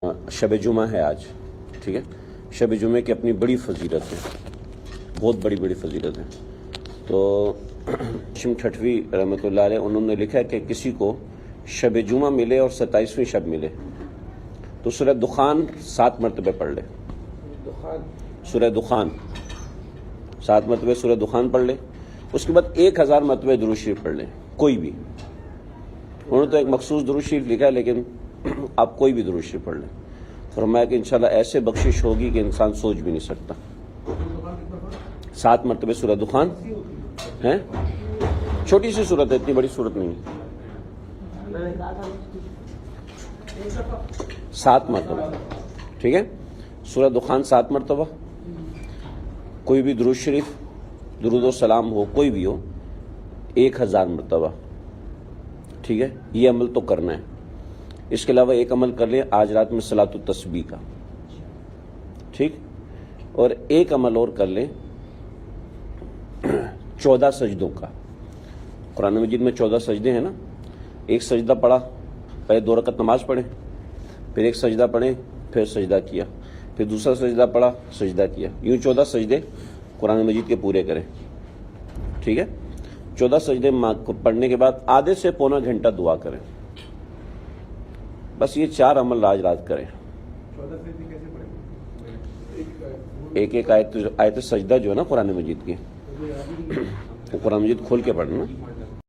شب جمعہ ہے آج، ٹھیک ہے۔ شب جمعہ کی اپنی بڑی فضیلت ہے، بہت بڑی فضیلت ہے۔ تو ہاشم ٹھٹوی رحمۃ اللہ علیہ انہوں نے لکھا ہے کہ کسی کو شب جمعہ ملے اور 27ویں شب ملے تو سورہ دخان 7 مرتبہ پڑھ لے۔ سورہ دخان 7 مرتبہ سورہ دخان پڑھ لے، اس کے بعد 1000 مرتبہ درود شریف پڑھ لے، کوئی بھی۔ انہوں نے تو ایک مخصوص درود شریف لکھا ہے، لیکن آپ کوئی بھی درود شریف پڑھ لیں۔ فرمایا کہ انشاءاللہ ایسے بخشش ہوگی کہ انسان سوچ بھی نہیں سکتا۔ 7 مرتبہ سورہ دخان ہے، چھوٹی سی صورت ہے، اتنی بڑی صورت نہیں ہے۔ 7 مرتبہ، ٹھیک ہے۔ سورہ دخان 7 مرتبہ، کوئی بھی درود شریف، درود و سلام ہو، کوئی بھی ہو، 1000 مرتبہ، ٹھیک ہے۔ یہ عمل تو کرنا ہے۔ اس کے علاوہ ایک عمل کر لیں آج رات میں صلاۃ التسبیح کا، ٹھیک۔ اور ایک عمل اور کر لیں 14 سجدوں کا۔ قرآن مجید میں 14 سجدے ہیں نا۔ ایک سجدہ پڑھا، پہلے 2 رکعت نماز پڑھیں، پھر ایک سجدہ پڑھیں، پھر سجدہ کیا، پھر دوسرا سجدہ پڑھا، سجدہ کیا، یوں 14 سجدے قرآن مجید کے پورے کریں، ٹھیک ہے۔ 14 سجدے پڑھنے کے بعد آدھے سے پونا گھنٹہ دعا کریں۔ بس یہ 4 عمل آج رات کریں۔ ایک آیت سجدہ جو ہے نا قرآن مجید کی، وہ قرآن مجید کھول کے پڑھنا۔